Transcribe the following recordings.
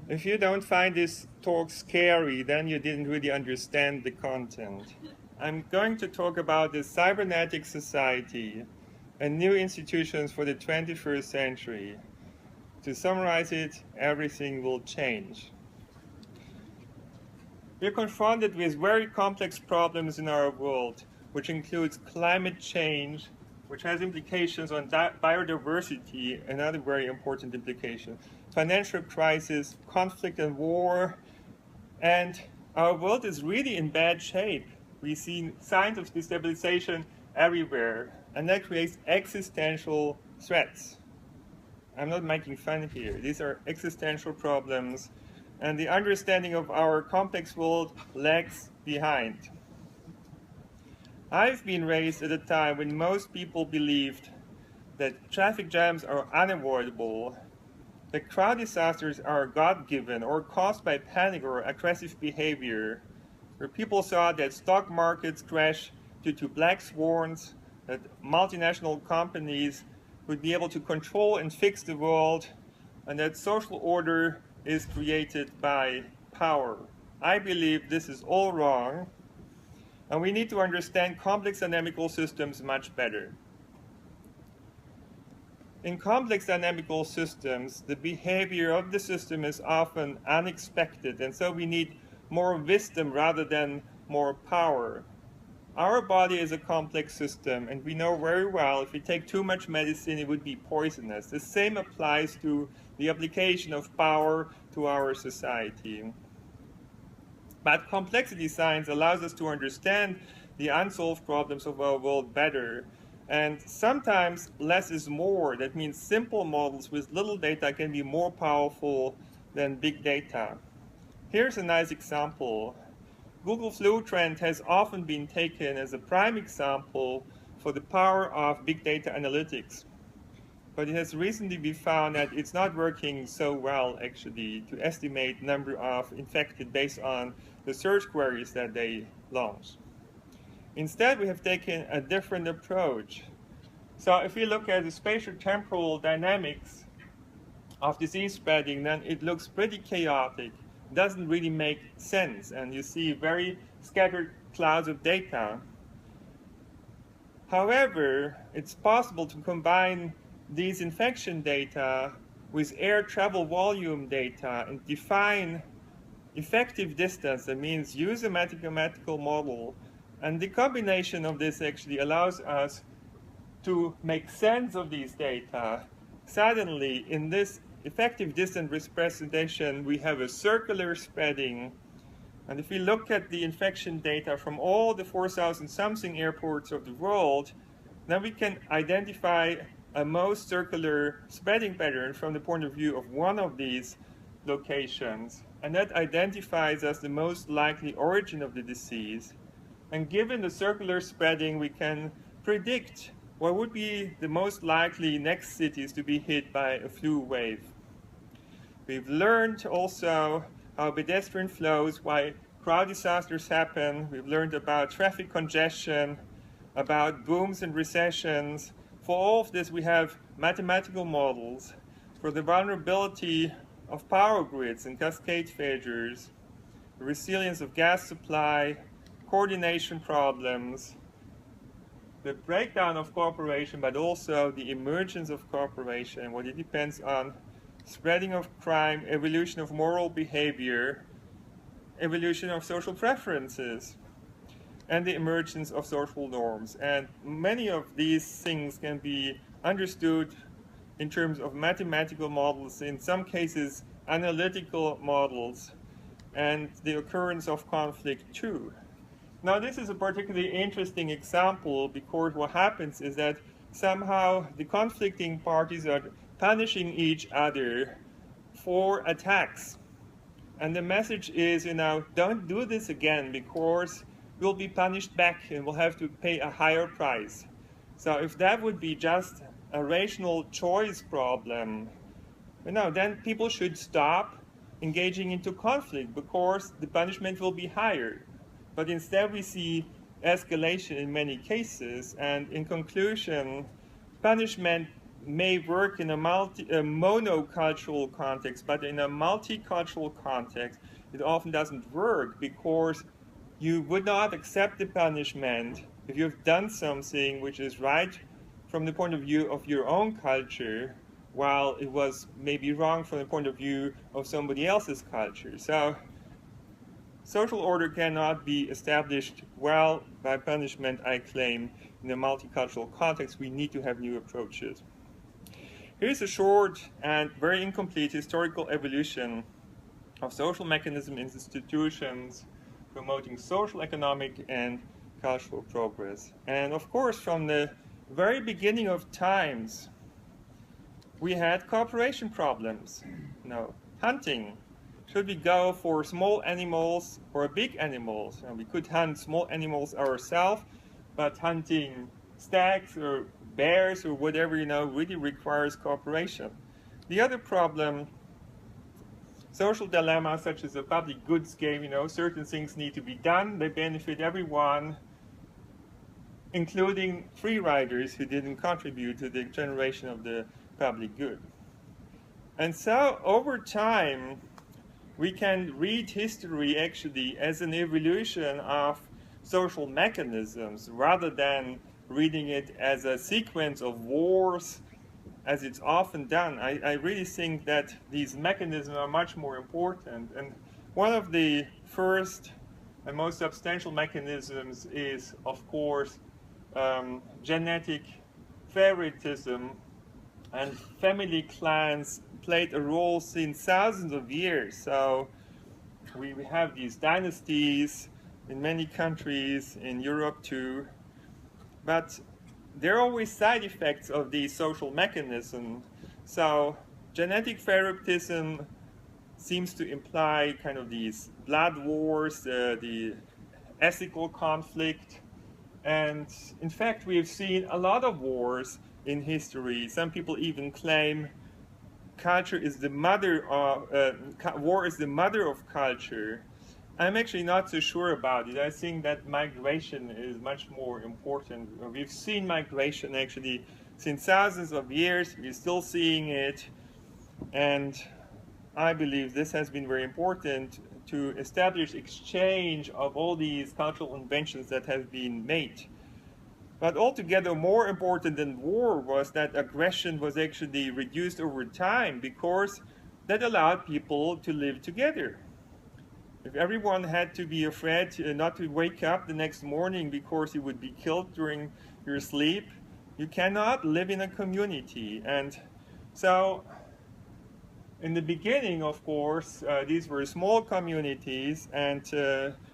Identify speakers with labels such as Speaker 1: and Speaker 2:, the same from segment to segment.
Speaker 1: If you don't find this talk scary, then you didn't really understand the content. I'm going to talk about the Cybernetic Society and new institutions for the 21st century. To summarize it, everything will change. We're confronted with very complex problems in our world, which includes climate change, which has implications on biodiversity, another very important implication, financial crisis, conflict and war, and our world is really in bad shape. We see signs of destabilization everywhere, and that creates existential threats. I'm not making fun here. These are existential problems, and the understanding of our complex world lags behind. I've been raised at a time when most people believed that traffic jams are unavoidable, that crowd disasters are God-given or caused by panic or aggressive behavior, where people saw that stock markets crash due to black swans, that multinational companies would be able to control and fix the world, and that social order is created by power. I believe this is all wrong, and we need to understand complex dynamical systems much better. In complex dynamical systems, the behavior of the system is often unexpected, and so we need more wisdom rather than more power. Our body is a complex system, and we know very well if we take too much medicine, it would be poisonous. The same applies to the application of power to our society. But complexity science allows us to understand the unsolved problems of our world better. And sometimes less is more. That means simple models with little data can be more powerful than big data. Here's a nice example. Google Flu Trend has often been taken as a prime example for the power of big data analytics. But it has recently been found that it's not working so well, actually, to estimate number of infected based on the search queries that they launch. Instead, we have taken a different approach. So if we look at the spatial-temporal dynamics of disease spreading, then it looks pretty chaotic. It doesn't really make sense, and you see very scattered clouds of data. However, it's possible to combine these infection data with air travel volume data and define effective distance. That means use a mathematical model. And the combination of this actually allows us to make sense of these data. Suddenly, in this effective distance representation, we have a circular spreading. And if we look at the infection data from all the 4,000-something airports of the world, then we can identify a most circular spreading pattern from the point of view of one of these locations. And that identifies as the most likely origin of the disease. And given the circular spreading, we can predict what would be the most likely next cities to be hit by a flu wave. We've learned also how pedestrian flows, why crowd disasters happen. We've learned about traffic congestion, about booms and recessions. For all of this, we have mathematical models for the vulnerability of power grids and cascade failures, the resilience of gas supply, coordination problems, the breakdown of cooperation, but also the emergence of cooperation, what it depends on spreading of crime, evolution of moral behavior, evolution of social preferences, and the emergence of social norms. And many of these things can be understood in terms of mathematical models, in some cases analytical models, and the occurrence of conflict too. Now this is a particularly interesting example because what happens is that somehow the conflicting parties are punishing each other for attacks. And the message is, don't do this again because we'll be punished back and we'll have to pay a higher price. So if that would be just a rational choice problem, then people should stop engaging into conflict because the punishment will be higher. But instead we see escalation in many cases, and in conclusion, punishment may work in a monocultural context, but in a multicultural context, it often doesn't work because you would not accept the punishment if you've done something which is right from the point of view of your own culture, while it was maybe wrong from the point of view of somebody else's culture. So social order cannot be established well by punishment, I claim. In a multicultural context, we need to have new approaches. Here's a short and very incomplete historical evolution of social mechanism institutions promoting social, economic, and cultural progress. And of course, from the very beginning of times, we had cooperation problems. Hunting. Should we go for small animals or big animals? And we could hunt small animals ourselves, but hunting stags or bears or whatever, really requires cooperation. The other problem, social dilemmas such as a public goods game, certain things need to be done, they benefit everyone, including free riders who didn't contribute to the generation of the public good. And so over time, we can read history actually as an evolution of social mechanisms rather than reading it as a sequence of wars as it's often done. I really think that these mechanisms are much more important. And one of the first and most substantial mechanisms is, of course, genetic favoritism, and family clans played a role since thousands of years. So we have these dynasties in many countries, in Europe too, but there are always side effects of these social mechanisms. So genetic favoritism seems to imply kind of these blood wars, the ethical conflict, and in fact we have seen a lot of wars in history. Some people even claim culture is the mother of war is the mother of culture. I'm actually not so sure about it. I think that migration is much more important. We've seen migration actually since thousands of years. We're still seeing it, and I believe this has been very important to establish exchange of all these cultural inventions that have been made. But altogether more important than war was that aggression was actually reduced over time, because that allowed people to live together. If everyone had to be afraid not to wake up the next morning because you would be killed during your sleep, you cannot live in a community. And so in the beginning, of course, these were small communities, and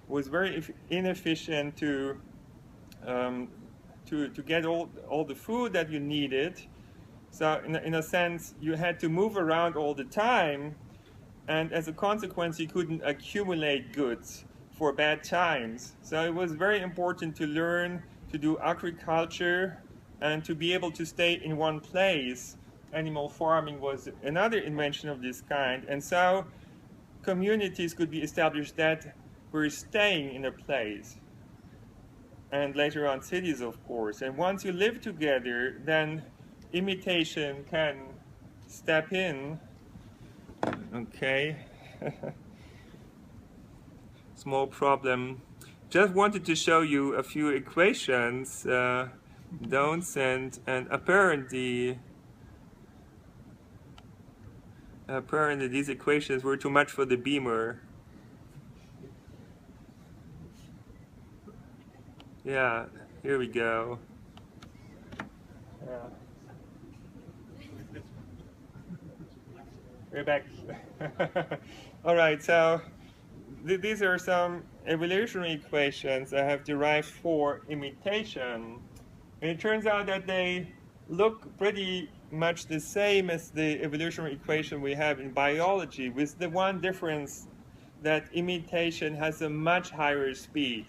Speaker 1: was very inefficient to get all the food that you needed. So in a sense, you had to move around all the time, and as a consequence, you couldn't accumulate goods for bad times. So it was very important to learn to do agriculture and to be able to stay in one place. Animal farming was another invention of this kind, and so communities could be established that were staying in a place. And later on cities, of course. And once you live together, then imitation can step in. Okay. Small problem. Just wanted to show you a few equations. Don't send, and apparently these equations were too much for the beamer. Yeah, here we go. Yeah. We're back. All right, so these are some evolutionary equations I have derived for imitation. And it turns out that they look pretty much the same as the evolutionary equation we have in biology, with the one difference that imitation has a much higher speed.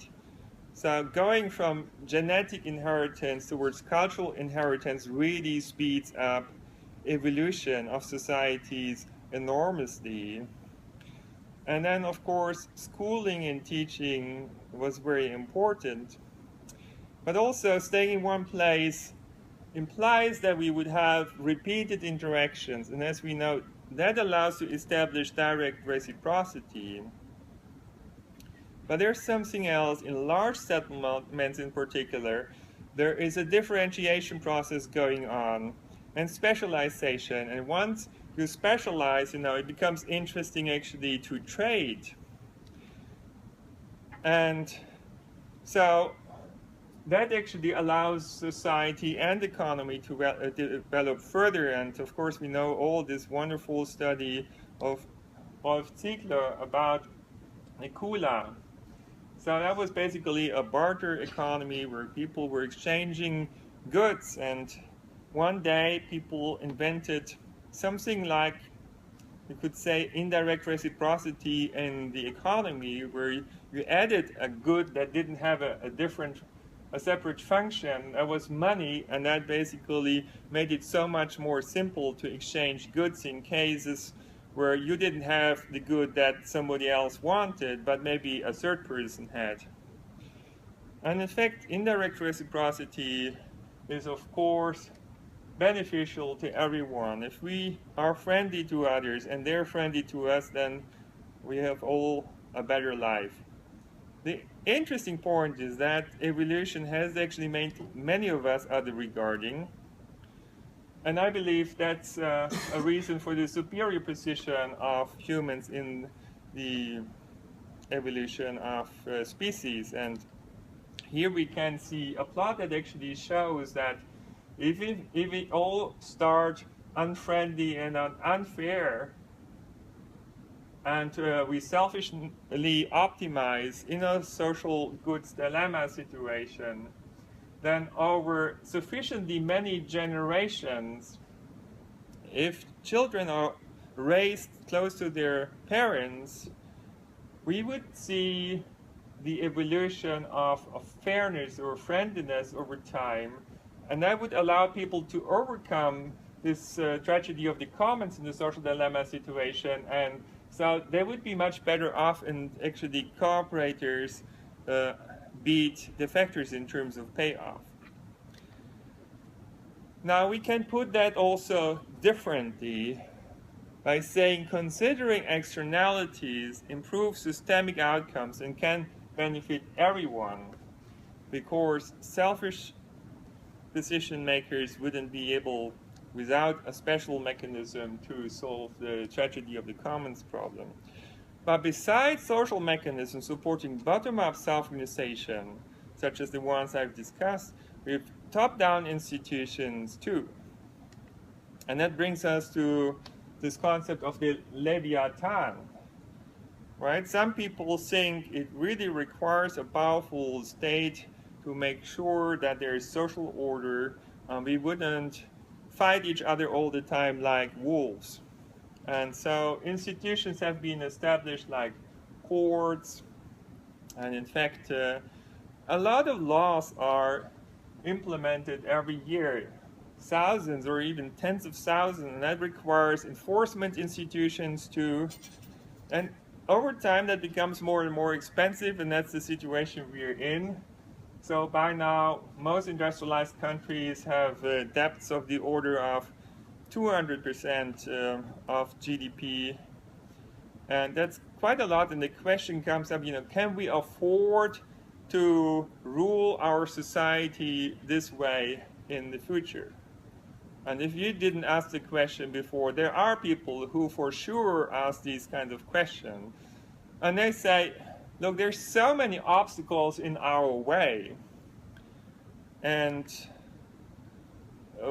Speaker 1: So going from genetic inheritance towards cultural inheritance really speeds up evolution of societies enormously. And then, of course, schooling and teaching was very important. But also staying in one place implies that we would have repeated interactions, and as we know, that allows to establish direct reciprocity. But there's something else. In large settlements in particular, there is a differentiation process going on and specialization. And once you specialize, it becomes interesting actually to trade. And so that actually allows society and economy to develop further. And of course, we know all this wonderful study of Ziegler about Nikula. So that was basically a barter economy where people were exchanging goods, and one day people invented something like, you could say, indirect reciprocity in the economy, where you added a good that didn't have a separate function. That was money, and that basically made it so much more simple to exchange goods in cases where you didn't have the good that somebody else wanted, but maybe a third person had. And in fact, indirect reciprocity is, of course, beneficial to everyone. If we are friendly to others and they're friendly to us, then we have all a better life. The interesting point is that evolution has actually made many of us other regarding. And I believe that's a reason for the superior position of humans in the evolution of species. And here we can see a plot that actually shows that if we all start unfriendly and unfair, and we selfishly optimize in a social goods dilemma situation, then over sufficiently many generations, if children are raised close to their parents, we would see the evolution of fairness or friendliness over time, and that would allow people to overcome this tragedy of the commons in the social dilemma situation, and so they would be much better off, and actually cooperators beat defectors in terms of payoff. Now we can put that also differently by saying considering externalities improves systemic outcomes and can benefit everyone, because selfish decision makers wouldn't be able, without a special mechanism, to solve the tragedy of the commons problem. But besides social mechanisms supporting bottom-up self-organization, such as the ones I've discussed, we have top-down institutions too. And that brings us to this concept of the Leviathan, right? Some people think it really requires a powerful state to make sure that there is social order. We wouldn't fight each other all the time like wolves. And so institutions have been established like courts, and in fact, a lot of laws are implemented every year, thousands or even tens of thousands, and that requires enforcement institutions too. And over time, that becomes more and more expensive, and that's the situation we're in. So by now, most industrialized countries have debts of the order of 200% of GDP, and that's quite a lot. And the question comes up, can we afford to rule our society this way in the future? And if you didn't ask the question before, there are people who for sure ask these kinds of questions. And they say, look, there's so many obstacles in our way. And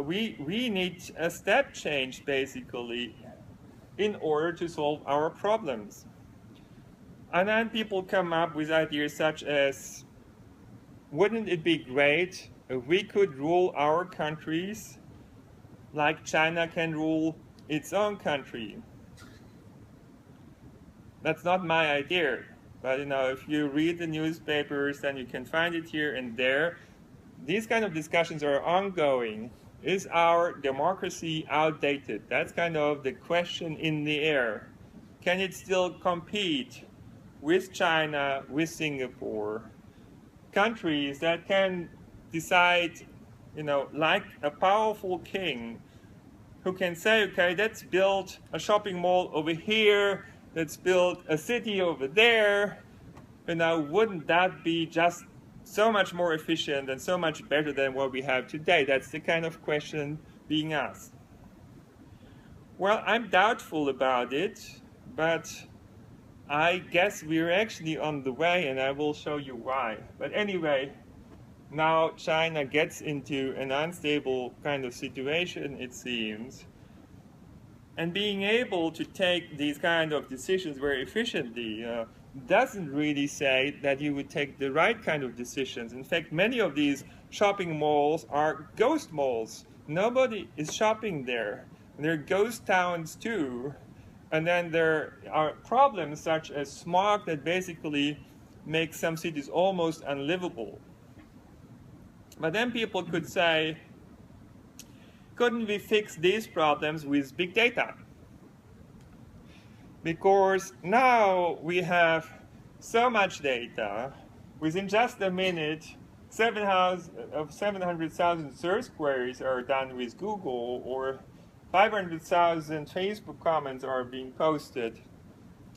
Speaker 1: we need a step change, basically, in order to solve our problems. And then people come up with ideas such as, wouldn't it be great if we could rule our countries like China can rule its own country? That's not my idea, but if you read the newspapers, then you can find it here and there. These kind of discussions are ongoing. Is our democracy outdated? That's kind of the question in the air. Can it still compete with China, with Singapore? Countries that can decide like a powerful king who can say, okay, let's build a shopping mall over here, let's build a city over there. Wouldn't that be just so much more efficient and so much better than what we have today? That's the kind of question being asked. Well, I'm doubtful about it, but I guess we're actually on the way, and I will show you why. But anyway, now China gets into an unstable kind of situation, it seems. And being able to take these kind of decisions very efficiently doesn't really say that you would take the right kind of decisions. In fact, many of these shopping malls are ghost malls. Nobody is shopping there. They're ghost towns too. And then there are problems such as smog that basically make some cities almost unlivable. But then people could say, couldn't we fix these problems with big data? Because now we have so much data, within just a minute, 700,000 search queries are done with Google, or 500,000 Facebook comments are being posted.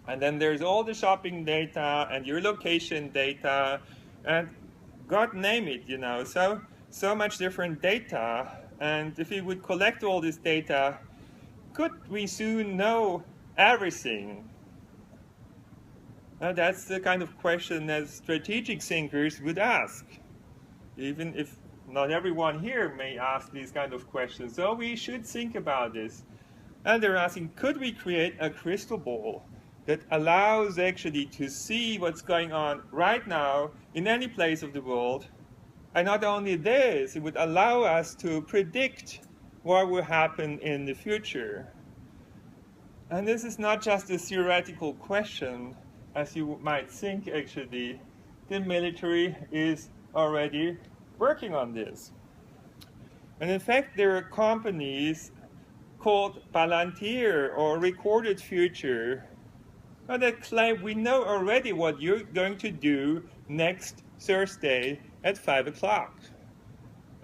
Speaker 1: And then there's all the shopping data and your location data, and God name it, so much different data. And if we would collect all this data, could we soon know everything? That's the kind of question that strategic thinkers would ask, even if not everyone here may ask these kind of questions. So we should think about this. And they're asking, could we create a crystal ball that allows actually to see what's going on right now in any place of the world? And not only this, it would allow us to predict what will happen in the future. And this is not just a theoretical question, as you might think. Actually, the military is already working on this. And in fact, there are companies called Palantir or Recorded Future that claim we know already what you're going to do next Thursday at 5 o'clock.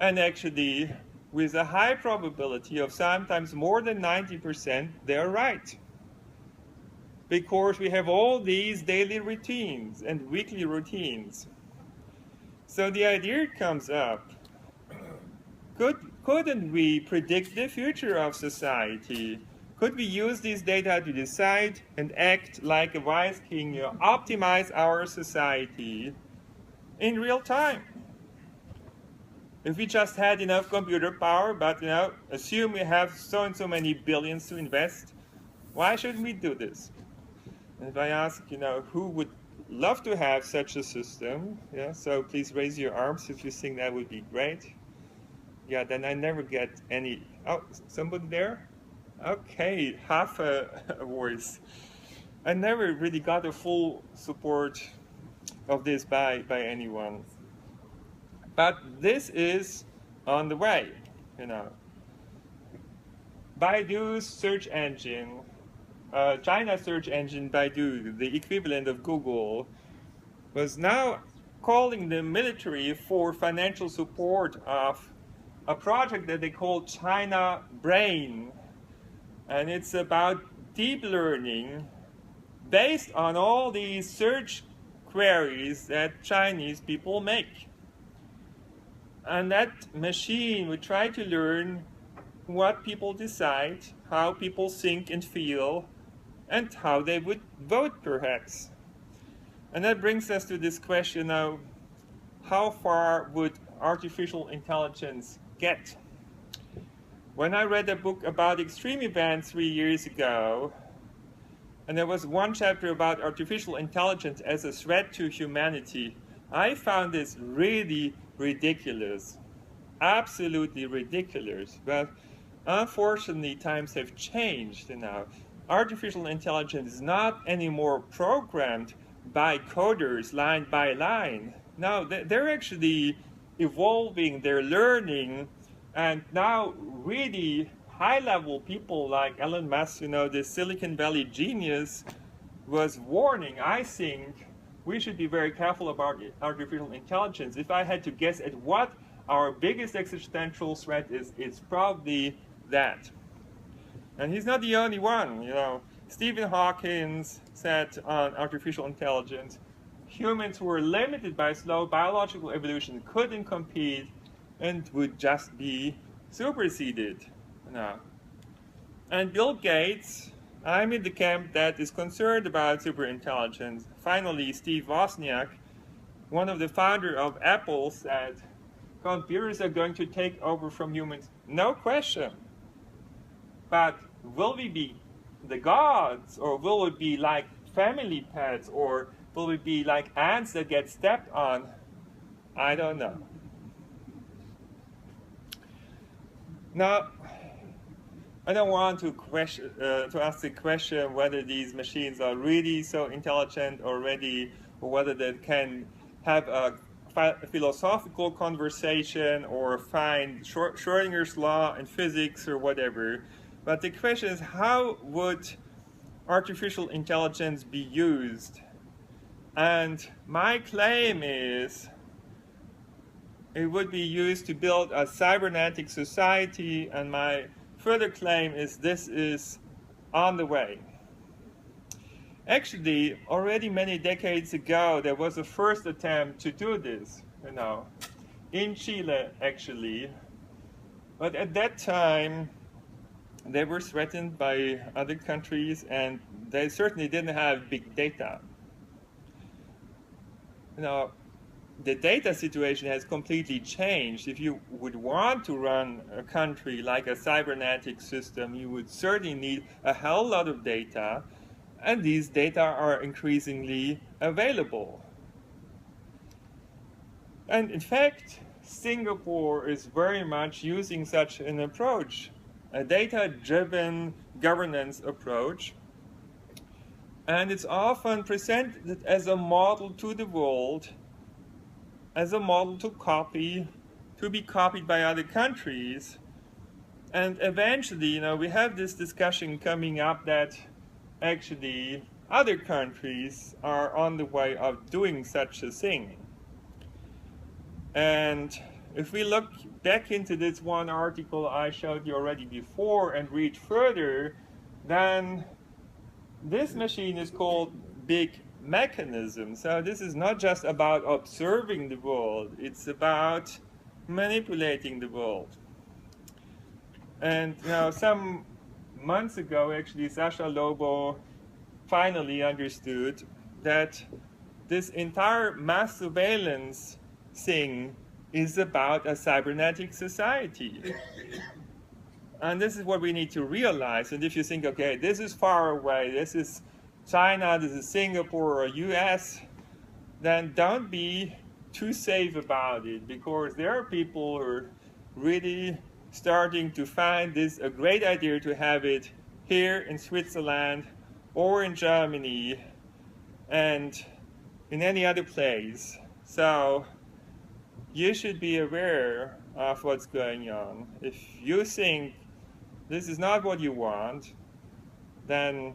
Speaker 1: And actually, with a high probability of sometimes more than 90%, they're right. Because we have all these daily routines and weekly routines. So the idea comes up, couldn't we predict the future of society? Could we use these data to decide and act like a wise king, optimize our society in real time? If we just had enough computer power, but assume we have so and so many billions to invest, why shouldn't we do this? And if I ask, who would love to have such a system, so please raise your arms if you think that would be great. Yeah, then I never get any. Oh, somebody there? Okay, half a voice. I never really got a full support of this by anyone. But this is on the way, Baidu's search engine, China's search engine Baidu, the equivalent of Google, was now calling the military for financial support of a project that they call China Brain. And it's about deep learning based on all these search queries that Chinese people make. And that machine would try to learn what people decide, how people think and feel, and how they would vote, perhaps. And that brings us to this question now, how far would artificial intelligence get? When I read a book about extreme events 3 years ago, and there was one chapter about artificial intelligence as a threat to humanity, I found this really ridiculous, absolutely ridiculous. But unfortunately, times have changed now. Artificial intelligence is not anymore programmed by coders line by line. No, they're actually evolving, they're learning, and now really high-level people like Elon Musk, the Silicon Valley genius, was warning, I think, we should be very careful about artificial intelligence. If I had to guess at what our biggest existential threat is probably that. And he's not the only one. Stephen Hawking said on artificial intelligence, humans who were limited by slow biological evolution couldn't compete and would just be superseded. And Bill Gates, I'm in the camp that is concerned about superintelligence. Finally, Steve Wozniak, one of the founders of Apple, said computers are going to take over from humans. No question. But will we be the gods, or will it be like family pets, or will it be like ants that get stepped on? I don't know. Now, I don't want to ask the question whether these machines are really so intelligent already, or whether they can have a philosophical conversation or find Schrodinger's law in physics or whatever. But the question is, how would artificial intelligence be used? And my claim is it would be used to build a cybernetic society, and my further claim is this is on the way. Actually, already many decades ago, there was a first attempt to do this, in Chile, actually. But at that time, they were threatened by other countries, and they certainly didn't have big data. The data situation has completely changed. If you would want to run a country like a cybernetic system, you would certainly need a hell lot of data, and these data are increasingly available. And in fact, Singapore is very much using such an approach, a data-driven governance approach, and it's often presented as a model to the world, as a model to be copied by other countries. And eventually, we have this discussion coming up that actually other countries are on the way of doing such a thing. And if we look back into this one article I showed you already before and read further, then this machine is called Big Mechanism. So this is not just about observing the world, it's about manipulating the world. And some months ago, actually, Sasha Lobo finally understood that this entire mass surveillance thing is about a cybernetic society. And this is what we need to realize. And if you think, okay, this is far away, this is China, this is Singapore or US, then don't be too safe about it, because there are people who are really starting to find this a great idea to have it here in Switzerland or in Germany and in any other place. So you should be aware of what's going on. If you think this is not what you want, then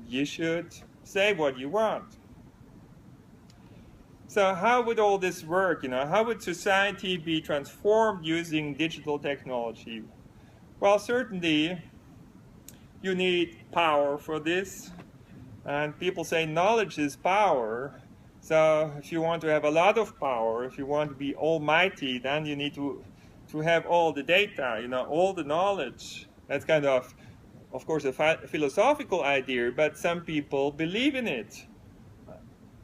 Speaker 1: you should say what you want. So how would all this work? How would society be transformed using digital technology? Well, certainly you need power for this. And people say knowledge is power. So if you want to have a lot of power, if you want to be almighty, then you need to have all the data, all the knowledge. That's kind of course, a philosophical idea, but some people believe in it.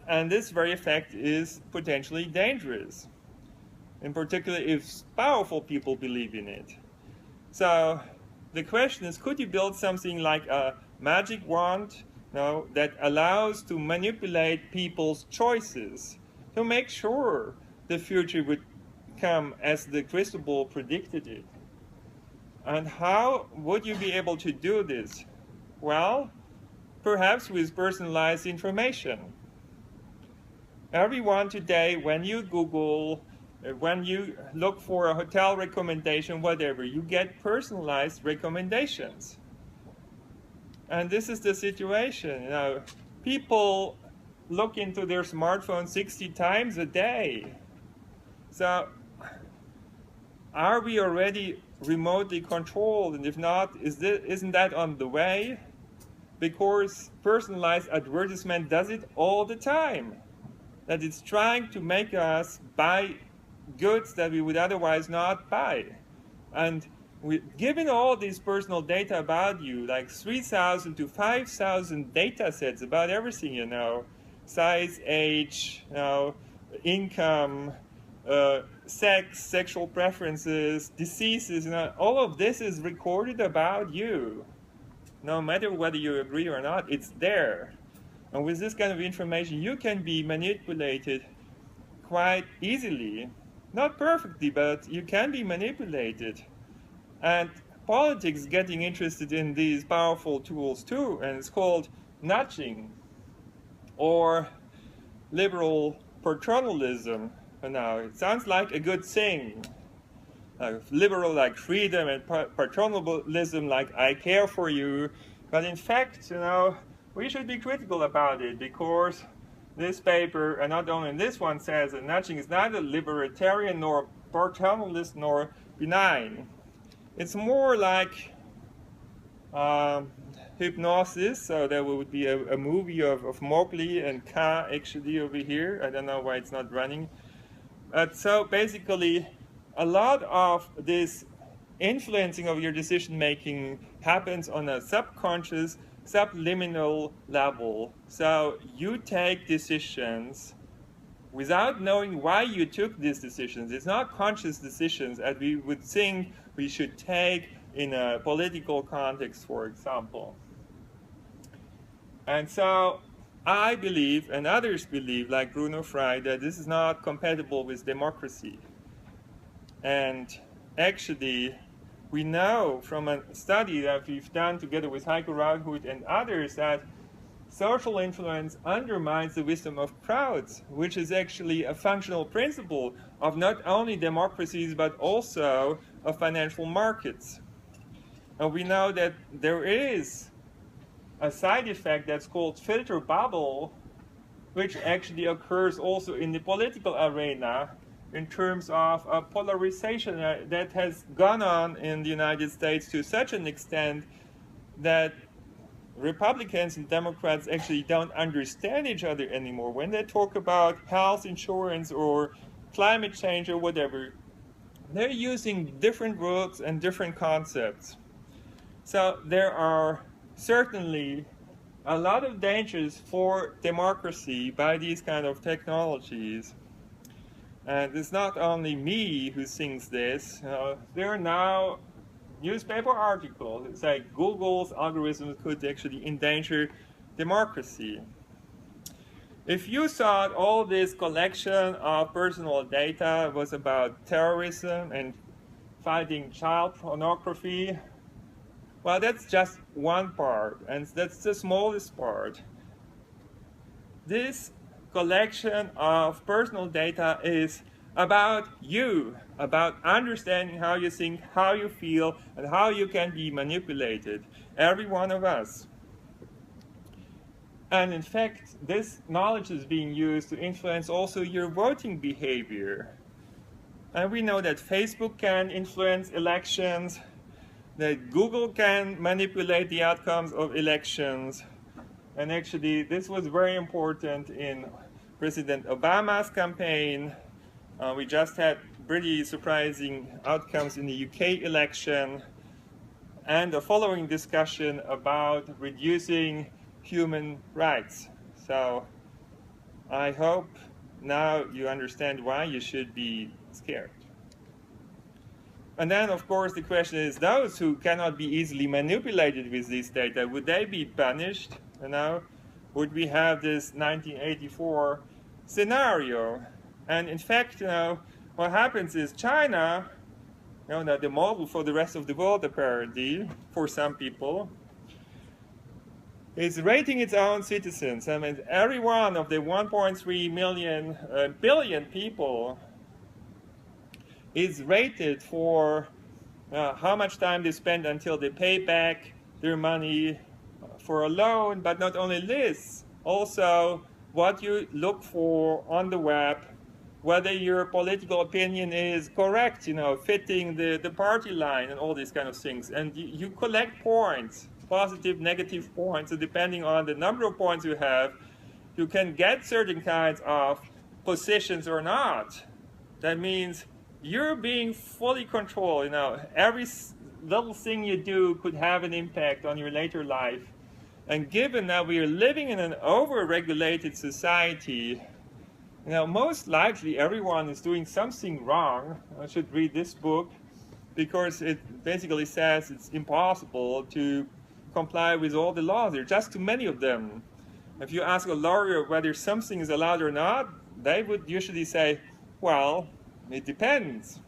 Speaker 1: And this very fact is potentially dangerous, in particular if powerful people believe in it. So the question is, could you build something like a magic wand that allows to manipulate people's choices to make sure the future would come as the crystal ball predicted it? And how would you be able to do this? Well, perhaps with personalized information. Everyone today, when you Google, when you look for a hotel recommendation, whatever, you get personalized recommendations. And this is the situation. People look into their smartphone 60 times a day. So are we already remotely controlled? And if not, isn't that on the way? Because personalized advertisement does it all the time. That it's trying to make us buy goods that we would otherwise not buy. And given all these personal data about you, like 3,000 to 5,000 data sets about everything, size, age, income, sex, sexual preferences, diseases, all of this is recorded about you. No matter whether you agree or not, it's there. And with this kind of information, you can be manipulated quite easily. Not perfectly, but you can be manipulated. And politics is getting interested in these powerful tools too, and it's called nudging or liberal paternalism. Now, it sounds like a good thing. Liberal like freedom, and paternalism like I care for you. But in fact, we should be critical about it, because this paper, and not only this one, says that nudging is neither libertarian nor paternalist nor benign. It's more like hypnosis. So there would be a movie of Mowgli and Ka actually over here. I don't know why it's not running. So basically, a lot of this influencing of your decision making happens on a subconscious, subliminal level. So you take decisions without knowing why you took these decisions. It's not conscious decisions as we would think we should take in a political context, for example. And so I believe, and others believe, like Bruno Frey, that this is not compatible with democracy. And actually, we know from a study that we've done together with Heiko Raudhut and others that social influence undermines the wisdom of crowds, which is actually a functional principle of not only democracies but also of financial markets. And we know that there is a side effect that's called filter bubble, which actually occurs also in the political arena in terms of a polarization that has gone on in the United States to such an extent that Republicans and Democrats actually don't understand each other anymore. When they talk about health insurance or climate change or whatever, they're using different words and different concepts. So there are certainly a lot of dangers for democracy by these kind of technologies. And it's not only me who thinks this. There are now newspaper articles that say Google's algorithms could actually endanger democracy. If you thought all this collection of personal data was about terrorism and fighting child pornography, well, that's just one part, and that's the smallest part. This collection of personal data is about you, about understanding how you think, how you feel, and how you can be manipulated. Every one of us. And in fact, this knowledge is being used to influence also your voting behavior. And we know that Facebook can influence elections, that Google can manipulate the outcomes of elections. And actually, this was very important in President Obama's campaign. We just had pretty surprising outcomes in the UK election, and the following discussion about reducing human rights. So I hope now you understand why you should be scared. And then, of course, the question is, those who cannot be easily manipulated with this data, would they be punished? Would we have this 1984 scenario? And in fact, what happens is China, the model for the rest of the world apparently, for some people, is rating its own citizens. I mean, every one of the 1.3 billion people is rated for how much time they spend until they pay back their money for a loan, but not only this, also what you look for on the web, whether your political opinion is correct, fitting the party line and all these kind of things. And you collect points, positive, negative points, and depending on the number of points you have, you can get certain kinds of positions or not. That means you're being fully controlled. Every little thing you do could have an impact on your later life. And given that we are living in an over-regulated society, most likely everyone is doing something wrong. I should read this book because it basically says it's impossible to comply with all the laws. There are just too many of them. If you ask a lawyer whether something is allowed or not, they would usually say, well, it depends.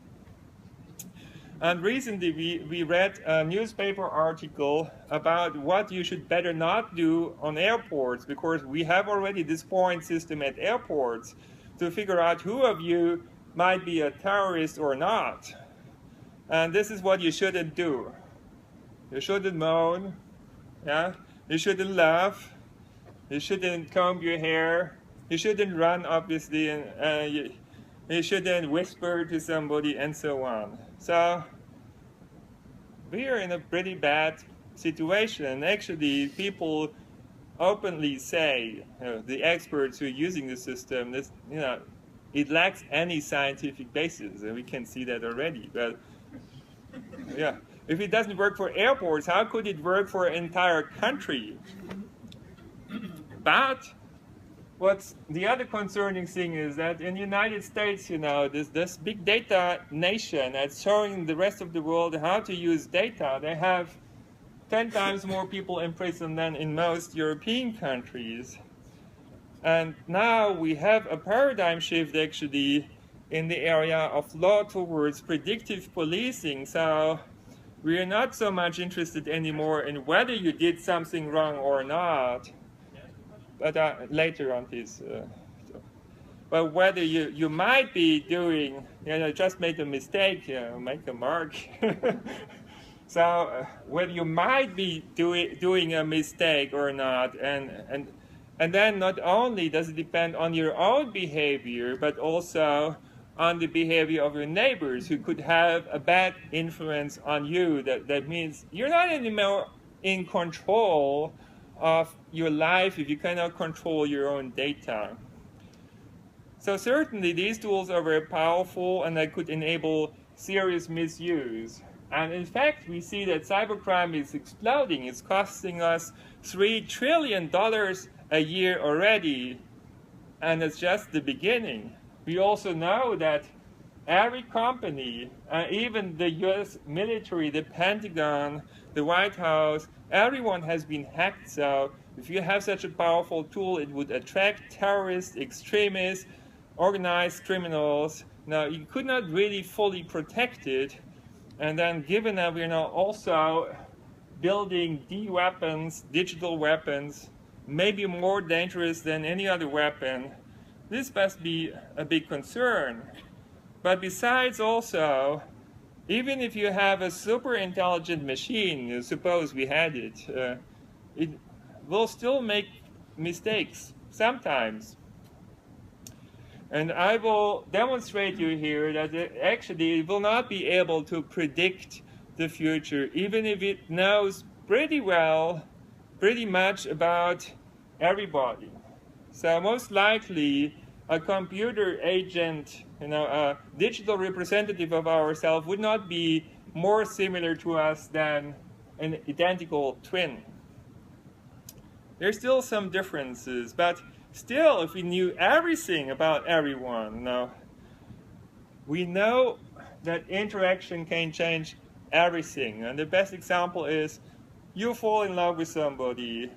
Speaker 1: And recently we read a newspaper article about what you should better not do on airports, because we have already this point system at airports to figure out who of you might be a terrorist or not. And this is what you shouldn't do. You shouldn't moan, yeah? You shouldn't laugh. You shouldn't comb your hair. You shouldn't run, obviously, and you shouldn't whisper to somebody, and so on. So we are in a pretty bad situation. Actually, people openly say, the experts who are using the system, this, it lacks any scientific basis, and we can see that already. But yeah, if it doesn't work for airports, how could it work for an entire country? But what's the other concerning thing is that in the United States, this big data nation that's showing the rest of the world how to use data, they have 10 times more people in prison than in most European countries. And now we have a paradigm shift, actually, in the area of law towards predictive policing. So we are not so much interested anymore in whether you did something wrong or not, but later on this. But whether you might be doing, just made a mistake, make a mark. So whether you might be doing a mistake or not, and then not only does it depend on your own behavior, but also on the behavior of your neighbors who could have a bad influence on you. That means you're not anymore in control of your life if you cannot control your own data. So certainly these tools are very powerful and they could enable serious misuse. And in fact, we see that cybercrime is exploding. It's costing us $3 trillion a year already, and it's just the beginning. We also know that every company, even the US military, the Pentagon, the White House, everyone has been hacked. So if you have such a powerful tool, it would attract terrorists, extremists, organized criminals. Now, you could not really fully protect it. And then given that we're now also building D-weapons, digital weapons, maybe more dangerous than any other weapon, this must be a big concern. But besides also, even if you have a super intelligent machine, suppose we had it, it will still make mistakes sometimes. And I will demonstrate you here that actually it will not be able to predict the future, even if it knows pretty well, pretty much about everybody. So most likely a computer agent, a digital representative of ourselves would not be more similar to us than an identical twin. There's still some differences, but still, if we knew everything about everyone, we know that interaction can change everything. And the best example is you fall in love with somebody,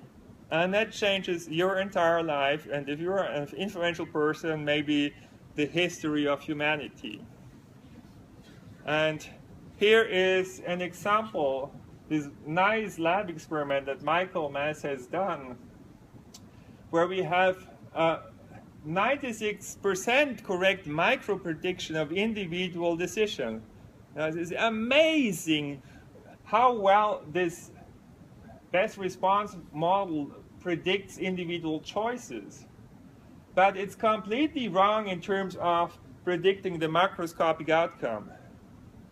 Speaker 1: and that changes your entire life. And if you're an influential person, maybe the history of humanity. And here is an example, this nice lab experiment that Michael Mass has done, where we have 96% correct micro-prediction of individual decision. Now, it's amazing how well this best response model predicts individual choices. But it's completely wrong in terms of predicting the macroscopic outcome.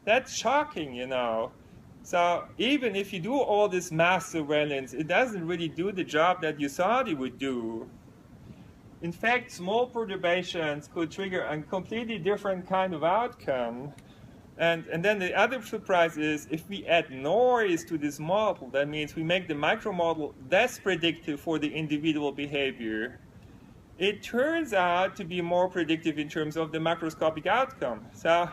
Speaker 1: That's shocking, you know. So even if you do all this mass surveillance, it doesn't really do the job that you thought it would do. In fact, small perturbations could trigger a completely different kind of outcome. And then the other surprise is if we add noise to this model, that means we make the micro model less predictive for the individual behavior. It turns out to be more predictive in terms of the macroscopic outcome. So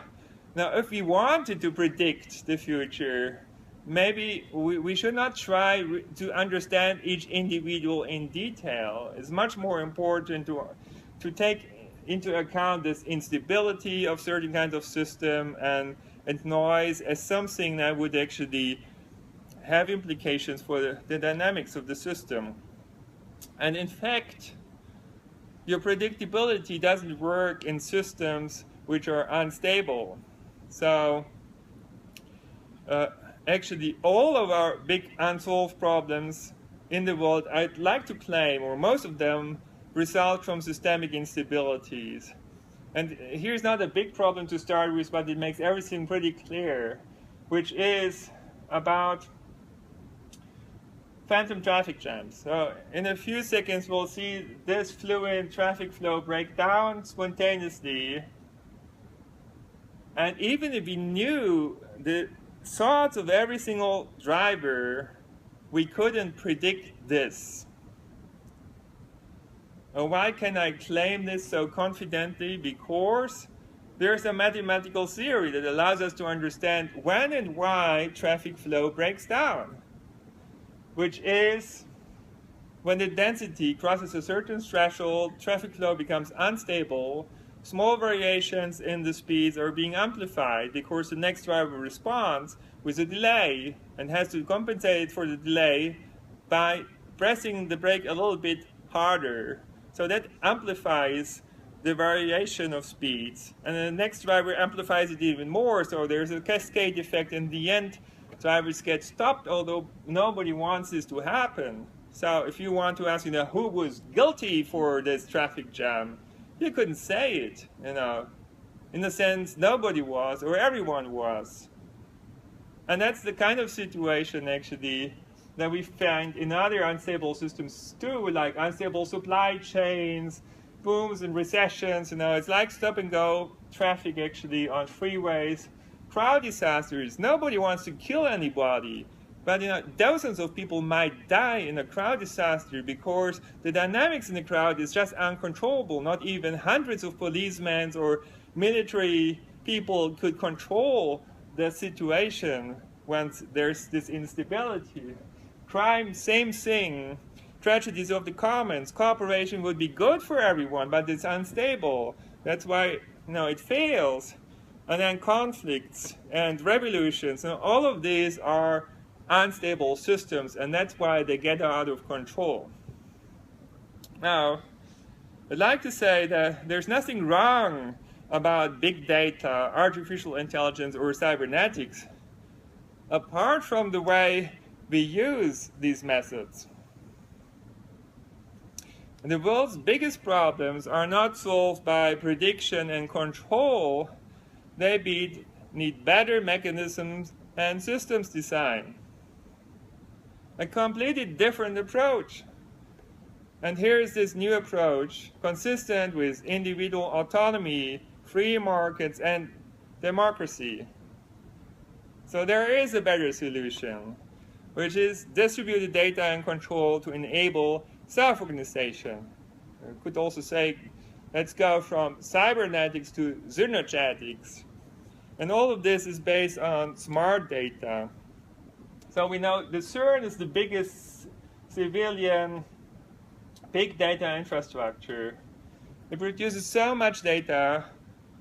Speaker 1: now if we wanted to predict the future, maybe we should not try to understand each individual in detail. It's much more important to take into account this instability of certain kinds of system and noise as something that would actually have implications for the dynamics of the system. And in fact, your predictability doesn't work in systems which are unstable. So actually all of our big unsolved problems in the world, I'd like to claim, or most of them, result from systemic instabilities. And here's not a big problem to start with, but it makes everything pretty clear, which is about phantom traffic jams. So in a few seconds we'll see this fluid traffic flow break down spontaneously. And even if we knew the thoughts of every single driver, we couldn't predict this. Why can I claim this so confidently? Because there's a mathematical theory that allows us to understand when and why traffic flow breaks down, which is when the density crosses a certain threshold, traffic flow becomes unstable, small variations in the speeds are being amplified because the next driver responds with a delay and has to compensate for the delay by pressing the brake a little bit harder. So that amplifies the variation of speeds. And then the next driver amplifies it even more, so there's a cascade effect. In the end, drivers get stopped, although nobody wants this to happen. So if you want to ask, who was guilty for this traffic jam, you couldn't say it, In a sense, nobody was, or everyone was. And that's the kind of situation, actually, that we find in other unstable systems too, like unstable supply chains, booms and recessions. It's like stop-and-go traffic, actually, on freeways. Crowd disasters. Nobody wants to kill anybody. But dozens of people might die in a crowd disaster because the dynamics in the crowd is just uncontrollable. Not even hundreds of policemen or military people could control the situation once there's this instability. Crime, same thing. Tragedies of the commons. Cooperation would be good for everyone, but it's unstable. That's why it fails. And then conflicts and revolutions. All of these are unstable systems, and that's why they get out of control. Now, I'd like to say that there's nothing wrong about big data, artificial intelligence, or cybernetics, apart from the way we use these methods. And the world's biggest problems are not solved by prediction and control. They need better mechanisms and systems design. A completely different approach. And here's this new approach, consistent with individual autonomy, free markets, and democracy. So there is a better solution, which is distributed data and control to enable self-organization. I could also say, let's go from cybernetics to synergetics. And all of this is based on smart data. So we know the CERN is the biggest civilian big data infrastructure. It produces so much data,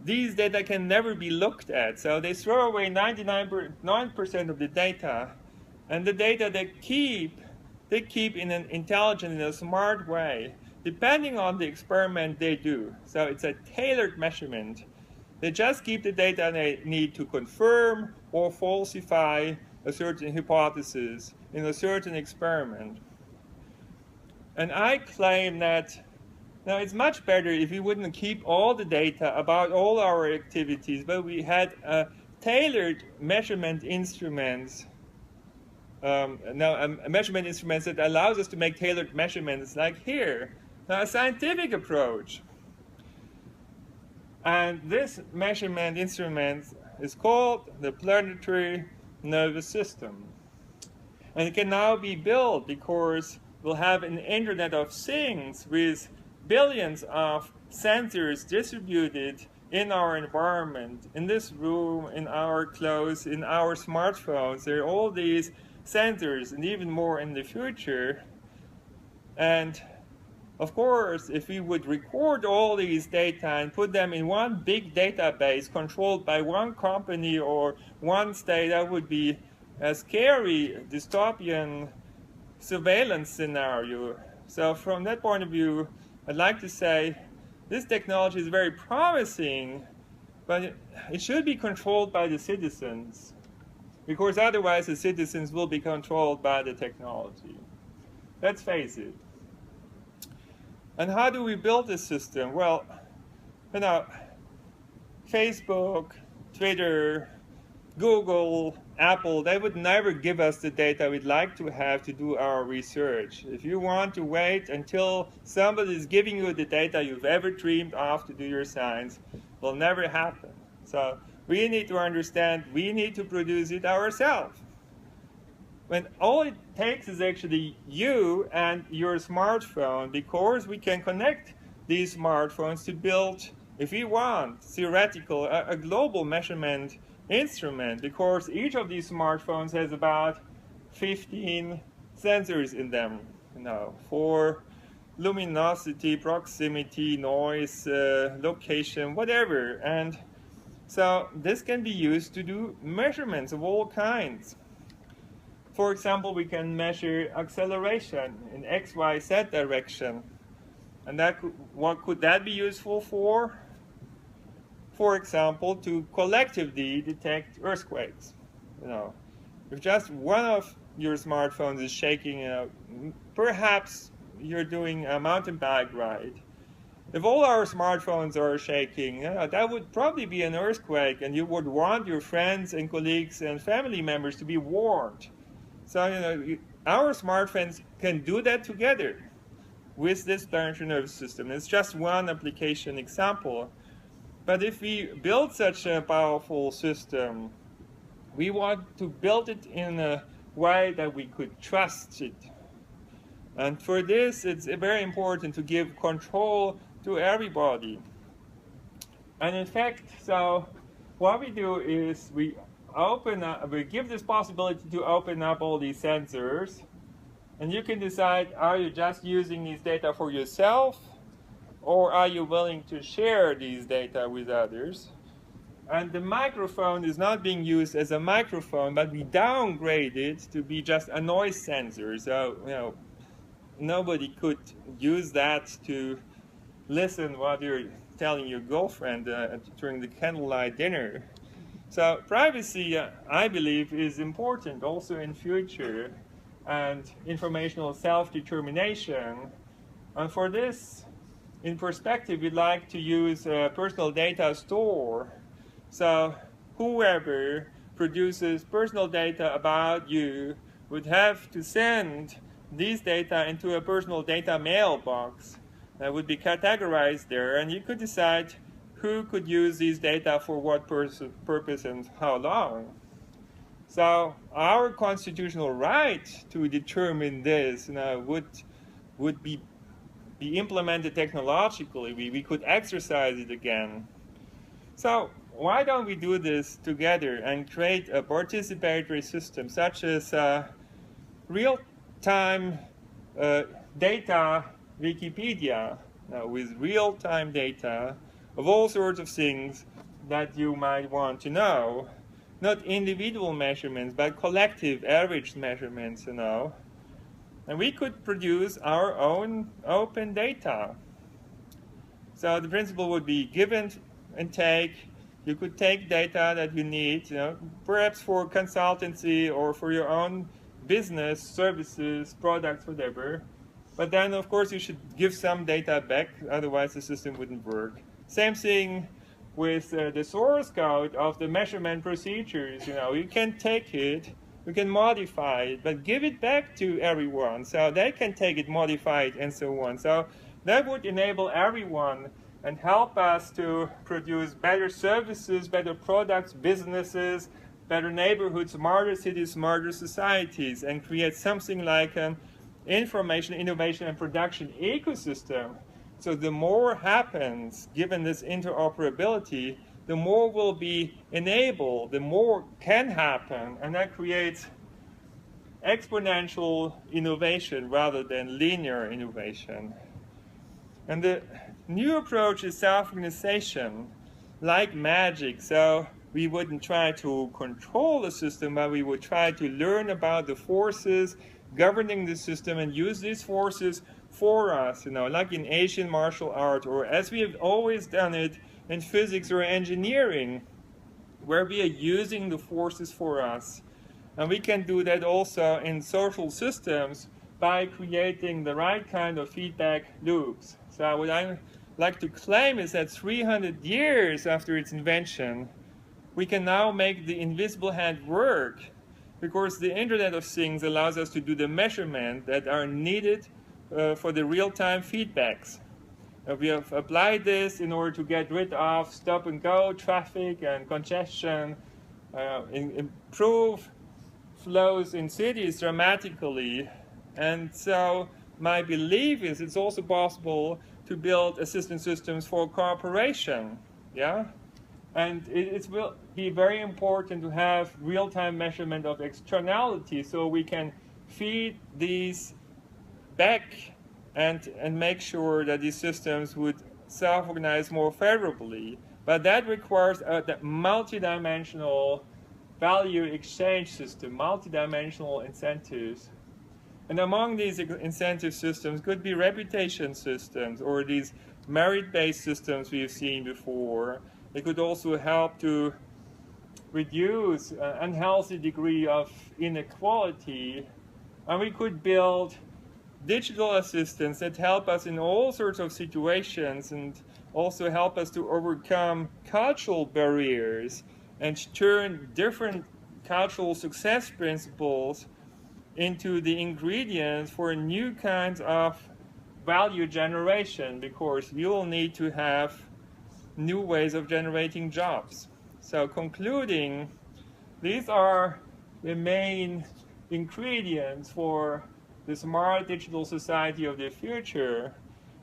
Speaker 1: these data can never be looked at. So they throw away 99% of the data. And the data they keep in an intelligent, in a smart way, depending on the experiment they do. So it's a tailored measurement. They just keep the data they need to confirm or falsify a certain hypothesis in a certain experiment. And I claim that Now, it's much better if we wouldn't keep all the data about all our activities, but we had tailored measurement instruments. Measurement instruments that allows us to make tailored measurements, like here. Now, a scientific approach. And this measurement instrument is called the planetary nervous system. And it can now be built because we'll have an Internet of Things with billions of sensors distributed in our environment, in this room, in our clothes, in our smartphones. There are all these sensors, and even more in the future. And of course, if we would record all these data and put them in one big database controlled by one company or one state, that would be a scary dystopian surveillance scenario. So from that point of view, I'd like to say this technology is very promising, but it should be controlled by the citizens, because otherwise the citizens will be controlled by the technology. Let's face it. And how do we build this system? Well, Facebook, Twitter, Google, Apple, they would never give us the data we'd like to have to do our research. If you want to wait until somebody is giving you the data you've ever dreamed of to do your science, it will never happen. So we need to understand we need to produce it ourselves. When all it takes is actually you and your smartphone, because we can connect these smartphones to build, if we want, theoretical, a global measurement instrument, because each of these smartphones has about 15 sensors in them, for luminosity, proximity, noise, location, whatever. And so this can be used to do measurements of all kinds. For example, we can measure acceleration in X, Y, Z direction. And what could that be useful for? For example, to collectively detect earthquakes. If just one of your smartphones is shaking, perhaps you're doing a mountain bike ride. If all our smartphones are shaking, that would probably be an earthquake, and you would want your friends and colleagues and family members to be warned. So, our smartphones can do that together with this planetary nervous system. It's just one application example. But if we build such a powerful system, we want to build it in a way that we could trust it. And for this, it's very important to give control to everybody. And in fact, so what we do is we give this possibility to open up all these sensors, and you can decide, are you just using these data for yourself, or are you willing to share these data with others? And the microphone is not being used as a microphone, but we downgrade it to be just a noise sensor. So, nobody could use that to listen while you're telling your girlfriend during the candlelight dinner. So privacy, I believe, is important also in future, and informational self-determination. And for this, in perspective, we'd like to use a personal data store. So whoever produces personal data about you would have to send these data into a personal data mailbox that would be categorized there, and you could decide who could use these data for what purpose and how long. So our constitutional right to determine this would be implemented technologically. We could exercise it again. So why don't we do this together and create a participatory system such as real-time data Wikipedia, with real-time data of all sorts of things that you might want to know. Not individual measurements, but collective average measurements, And we could produce our own open data. So the principle would be give and take. You could take data that you need, perhaps for consultancy or for your own business, services, products, whatever. But then, of course, you should give some data back, otherwise the system wouldn't work. Same thing with the source code of the measurement procedures. You can take it, you can modify it, but give it back to everyone so they can take it, modify it, and so on. So that would enable everyone and help us to produce better services, better products, businesses, better neighborhoods, smarter cities, smarter societies, and create something like an information, innovation, and production ecosystem. So the more happens, given this interoperability, the more will be enabled, the more can happen, and that creates exponential innovation rather than linear innovation. And the new approach is self-organization, like magic. So we wouldn't try to control the system, but we would try to learn about the forces governing the system and use these forces for us, like in Asian martial art, or as we have always done it in physics or engineering, where we are using the forces for us. And we can do that also in social systems by creating the right kind of feedback loops. So what I like to claim is that 300 years after its invention, we can now make the invisible hand work, because the Internet of Things allows us to do the measurement that are needed for the real-time feedbacks. We have applied this in order to get rid of stop-and-go traffic and congestion, improve flows in cities dramatically. And so my belief is it's also possible to build assistance systems for cooperation. Yeah? And it will be very important to have real-time measurement of externality, so we can feed these back and make sure that these systems would self-organize more favorably. But that requires a multidimensional value exchange system, multidimensional incentives. And among these incentive systems could be reputation systems, or these merit-based systems we've seen before. It could also help to reduce an unhealthy degree of inequality. And we could build digital assistants that help us in all sorts of situations and also help us to overcome cultural barriers and turn different cultural success principles into the ingredients for new kinds of value generation, because you will need to have new ways of generating jobs. So concluding, these are the main ingredients for the smart digital society of the future.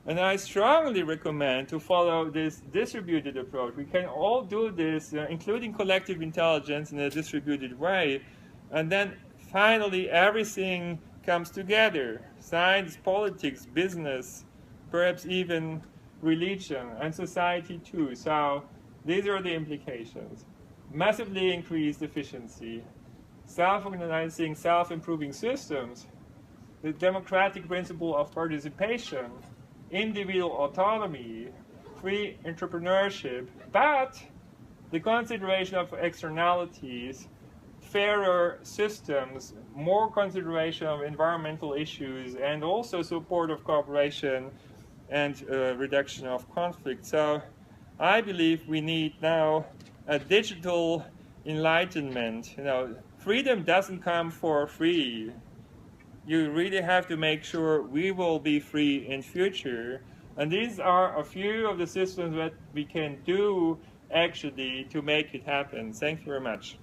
Speaker 1: And I strongly recommend to follow this distributed approach. We can all do this, including collective intelligence, in a distributed way. And then finally everything comes together. Science, politics, business, perhaps even religion, and society too. So these are the implications. Massively increased efficiency, self-organizing, self-improving systems, the democratic principle of participation, individual autonomy, free entrepreneurship, but the consideration of externalities, fairer systems, more consideration of environmental issues, and also support of cooperation and reduction of conflict. So I believe we need now a digital enlightenment. Freedom doesn't come for free. You really have to make sure we will be free in future. And these are a few of the systems that we can do actually to make it happen. Thank you very much.